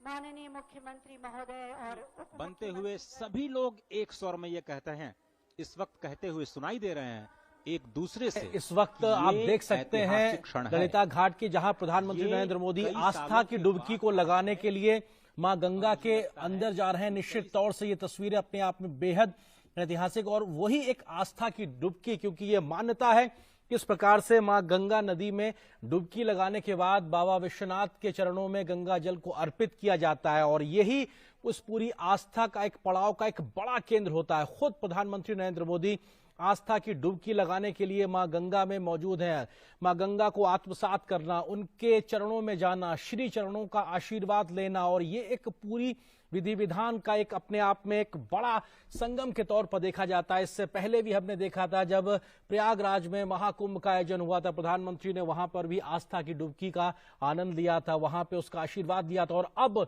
माननीय मुख्यमंत्री महोदय और बनते हुए सभी लोग एक स्वर में ये कहते हैं, इस वक्त कहते हुए सुनाई दे रहे हैं एक दूसरे से। इस वक्त आप देख सकते हैं ललिता घाट की, जहां प्रधानमंत्री नरेंद्र मोदी आस्था की डुबकी को लगाने के लिए मां गंगा के अंदर जा रहे हैं। निश्चित तौर से ये तस्वीरें अपने आप में बेहद ऐतिहासिक और वही एक आस्था की डुबकी, क्योंकि ये मान्यता है किस प्रकार से मां गंगा नदी में डुबकी लगाने के बाद बाबा विश्वनाथ के चरणों में गंगा जल को अर्पित किया जाता है और यही उस पूरी आस्था का एक पड़ाव का एक बड़ा केंद्र होता है। खुद प्रधानमंत्री नरेंद्र मोदी आस्था की डुबकी लगाने के लिए मां गंगा में मौजूद हैं। मां गंगा को आत्मसात करना, उनके चरणों में जाना, श्री चरणों का आशीर्वाद लेना और ये एक पूरी विधि विधान का एक अपने आप में एक बड़ा संगम के तौर पर देखा जाता है। इससे पहले भी हमने देखा था जब प्रयागराज में महाकुंभ का आयोजन हुआ था, प्रधानमंत्री ने वहां पर भी आस्था की डुबकी का आनंद लिया था, वहां पे उसका आशीर्वाद लिया था। और अब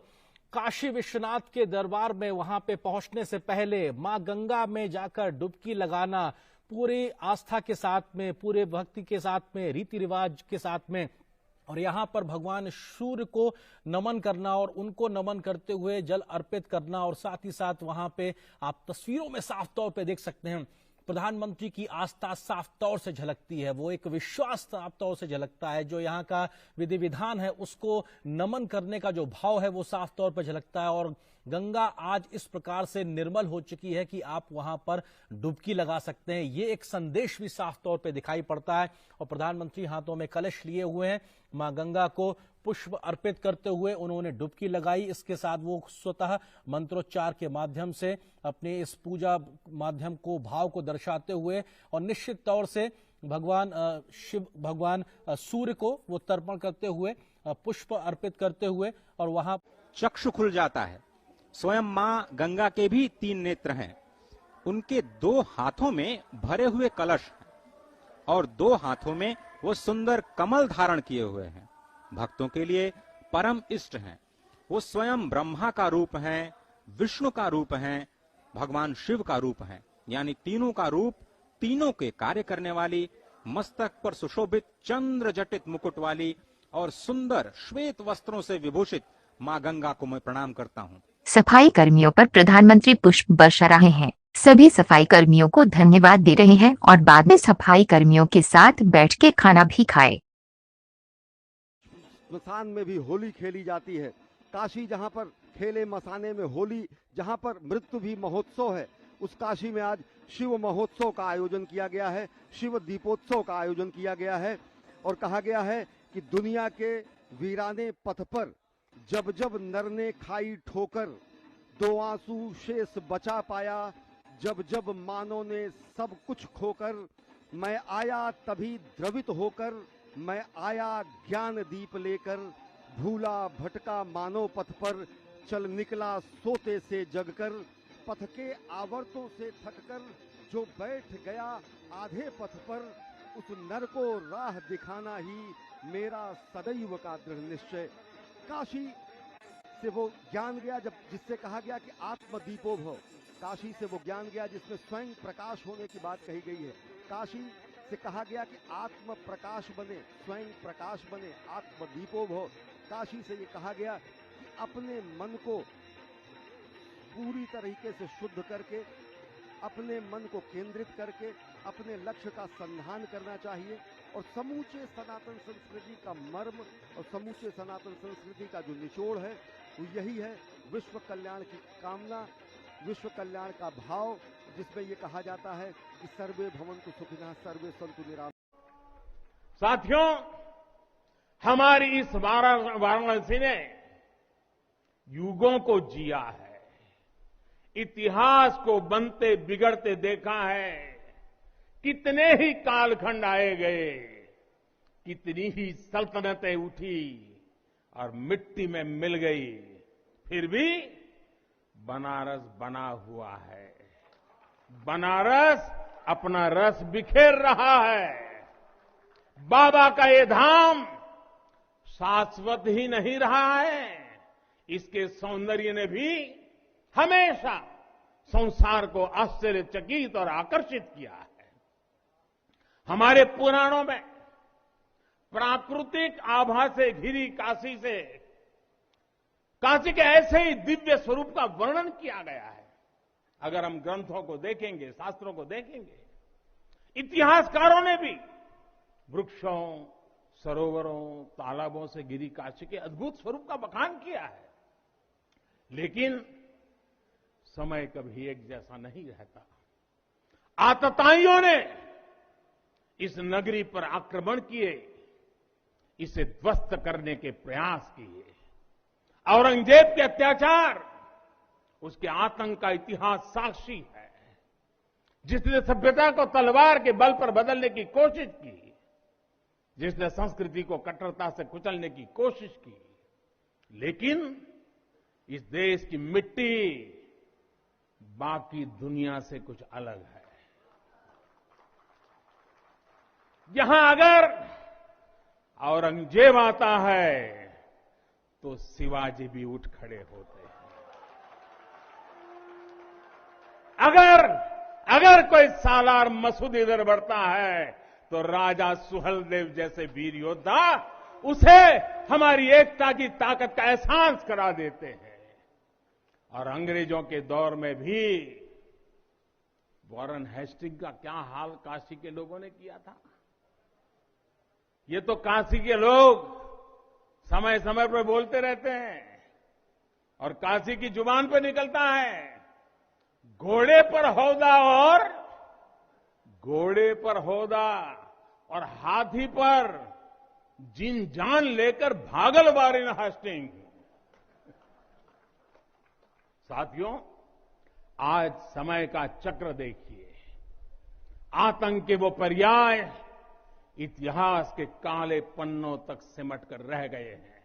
काशी विश्वनाथ के दरबार में वहां पे पहुंचने से पहले मां गंगा में जाकर डुबकी लगाना पूरी आस्था के साथ में, पूरे भक्ति के साथ में, रीति रिवाज के साथ में, और यहां पर भगवान सूर्य को नमन करना और उनको नमन करते हुए जल अर्पित करना। और साथ ही साथ वहां पे आप तस्वीरों में साफ तौर पे देख सकते हैं प्रधानमंत्री की आस्था साफ तौर से झलकती है, वो एक विश्वास साफ तौर से झलकता है। जो यहाँ का विधि विधान है उसको नमन करने का जो भाव है वो साफ तौर पर झलकता है। और गंगा आज इस प्रकार से निर्मल हो चुकी है कि आप वहां पर डुबकी लगा सकते हैं, ये एक संदेश भी साफ तौर पे दिखाई पड़ता है। और प्रधानमंत्री हाथों में कलश लिए हुए हैं, मां गंगा को पुष्प अर्पित करते हुए उन्होंने डुबकी लगाई। इसके साथ वो स्वतः मंत्रोच्चार के माध्यम से अपने इस पूजा माध्यम को, भाव को दर्शाते हुए और निश्चित तौर से भगवान शिव, भगवान सूर्य को वो तर्पण करते हुए, पुष्प अर्पित करते हुए, और वहां चक्षु खुल जाता है। स्वयं मां गंगा के भी 3 नेत्र हैं, उनके 2 हाथों में भरे हुए कलश हैं और 2 हाथों में वो सुंदर कमल धारण किए हुए हैं। भक्तों के लिए परम इष्ट हैं। वो स्वयं ब्रह्मा का रूप हैं, विष्णु का रूप हैं, भगवान शिव का रूप हैं, यानी तीनों का रूप, तीनों के कार्य करने वाली, मस्तक पर सुशोभित चंद्र जटित मुकुट वाली और सुंदर श्वेत वस्त्रों से विभूषित मां गंगा को मैं प्रणाम करता हूँ। सफाई कर्मियों पर प्रधानमंत्री पुष्प बरसा रहे हैं। सभी सफाई कर्मियों को धन्यवाद दे रहे हैं और बाद में सफाई कर्मियों के साथ बैठ के खाना भी खाए। मसान में भी होली खेली जाती है। काशी जहाँ पर खेले मसाने में होली, जहाँ पर मृत्यु भी महोत्सव है, उस काशी में आज शिव महोत्सव का आयोजन किया गया है, शिव दीपोत्सव का आयोजन किया गया है। और कहा गया है कि दुनिया के वीराने पथ पर जब जब नर ने खाई ठोकर, 2 आंसू शेष बचा पाया, जब जब मानव ने सब कुछ खोकर, मैं आया तभी द्रवित होकर, मैं आया ज्ञान दीप लेकर, भूला भटका मानव पथ पर, चल निकला सोते से जगकर, पथ के आवर्तों से थककर, जो बैठ गया आधे पथ पर, उस नर को राह दिखाना ही मेरा सदैव का दृढ़ निश्चय। काशी से वो ज्ञान गया जब जिससे कहा गया कि आत्मदीपो भव, काशी से वो ज्ञान गया जिसमें स्वयं प्रकाश होने की बात कही गई है। काशी से कहा गया कि आत्म प्रकाश बने, स्वयं प्रकाश बने, आत्मदीपो भव। काशी से ये कहा गया कि अपने मन को पूरी तरीके से शुद्ध करके, अपने मन को केंद्रित करके अपने लक्ष्य का संधान करना चाहिए। और समूचे सनातन संस्कृति का मर्म और समूचे सनातन संस्कृति का जो निचोड़ है वो यही है, विश्व कल्याण की कामना, विश्व कल्याण का भाव, जिसमें ये कहा जाता है कि सर्वे भवन्तु सुखिनः सर्वे सन्तु निरामयाः। साथियों, हमारी इस वाराणसी ने युगों को जिया है, इतिहास को बनते बिगड़ते देखा है। कितने ही कालखंड आए गए, कितनी ही सल्तनतें उठी और मिट्टी में मिल गई, फिर भी बनारस बना हुआ है। बनारस अपना रस बिखेर रहा है। बाबा का ये धाम शाश्वत ही नहीं रहा है, इसके सौंदर्य ने भी हमेशा संसार को आश्चर्यचकित और आकर्षित किया है। हमारे पुराणों में प्राकृतिक आभा से घिरी काशी से काशी के ऐसे ही दिव्य स्वरूप का वर्णन किया गया है। अगर हम ग्रंथों को देखेंगे, शास्त्रों को देखेंगे, इतिहासकारों ने भी वृक्षों, सरोवरों, तालाबों से घिरी काशी के अद्भुत स्वरूप का बखान किया है। लेकिन समय कभी एक जैसा नहीं रहता। आतताइयों ने इस नगरी पर आक्रमण किए, इसे ध्वस्त करने के प्रयास किए। औरंगजेब के अत्याचार, उसके आतंक का इतिहास साक्षी है। जिसने सभ्यता को तलवार के बल पर बदलने की कोशिश की, जिसने संस्कृति को कट्टरता से कुचलने की कोशिश की, लेकिन इस देश की मिट्टी बाकी दुनिया से कुछ अलग है। यहां अगर औरंगजेब आता है तो शिवाजी भी उठ खड़े होते हैं। अगर कोई सालार मसूद इधर बढ़ता है तो राजा सुहेलदेव जैसे वीर योद्धा उसे हमारी एकता की ताकत का एहसास करा देते हैं। और अंग्रेजों के दौर में भी वॉरेन हेस्टिंग का क्या हाल काशी के लोगों ने किया था। ये तो काशी के लोग समय समय पर बोलते रहते हैं और काशी की जुबान पे निकलता है, घोड़े पर हौदा और हाथी पर जिन जान लेकर भागल वॉरेन हेस्टिंग। साथियों, आज समय का चक्र देखिए, आतंक के वो पर्याय इतिहास के काले पन्नों तक सिमट कर रह गए हैं।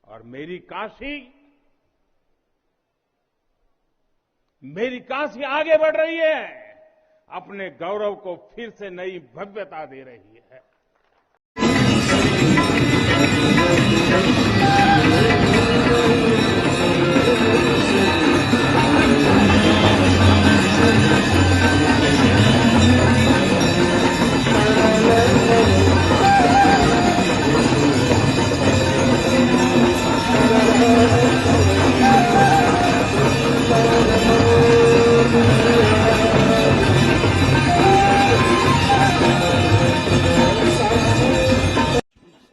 और मेरी काशी आगे बढ़ रही है, अपने गौरव को फिर से नई भव्यता दे रही है।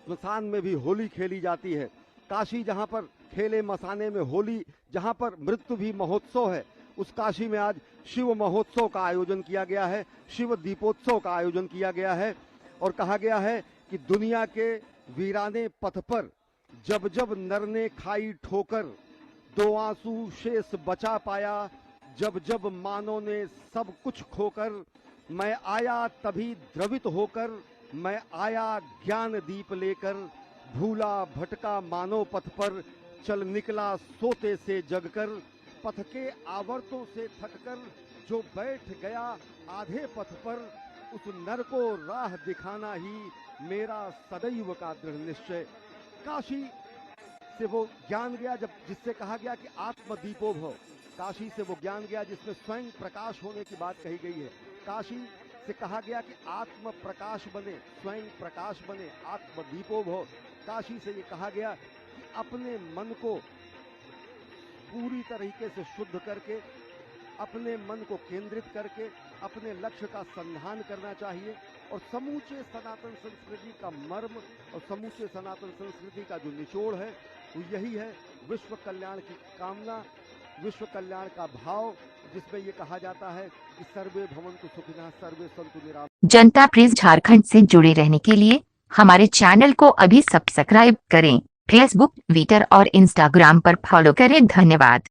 स्मशान में भी होली खेली जाती है। काशी जहां पर खेले मसाने में होली, जहां पर मृत्यु भी महोत्सव है, उस काशी में आज शिव महोत्सव का आयोजन किया गया है, शिव दीपोत्सव का आयोजन किया गया है। और कहा गया है कि दुनिया के वीराने पथ पर जब जब नर ने खाई ठोकर, 2 आंसू शेष बचा पाया, जब जब मानव ने सब कुछ खोकर, मैं आया तभी द्रवित होकर, मैं आया ज्ञान दीप लेकर, भूला भटका मानव पथ पर, चल निकला सोते से जगकर, पथ के आवर्तों से थककर, जो बैठ गया आधे पथ पर, उस नर को राह दिखाना ही मेरा सदैव का दृढ़ निश्चय। काशी से वो ज्ञान गया जब जिससे कहा गया कि आत्मदीपो भव। काशी से वो ज्ञान गया जिसमें स्वयं प्रकाश होने की बात कही गई है। काशी से कहा गया कि आत्म प्रकाश बने, स्वयं प्रकाश बने, आत्मदीपो भव। काशी से ये कहा गया कि अपने मन को पूरी तरीके से शुद्ध करके, अपने मन को केंद्रित करके अपने लक्ष्य का संधान करना चाहिए। और समूचे सनातन संस्कृति का मर्म और समूचे सनातन संस्कृति का जो निचोड़ है वो यही है, विश्व कल्याण की कामना, विश्व कल्याण का भाव, जिसमें ये कहा जाता है कि सर्वे भवन्तु सुखिनः सर्वे सन्तु निरामयाः। जनता प्रेस झारखंड से जुड़े रहने के लिए हमारे चैनल को अभी सब्सक्राइब करें। फेसबुक, ट्विटर और इंस्टाग्राम पर फॉलो करें। धन्यवाद।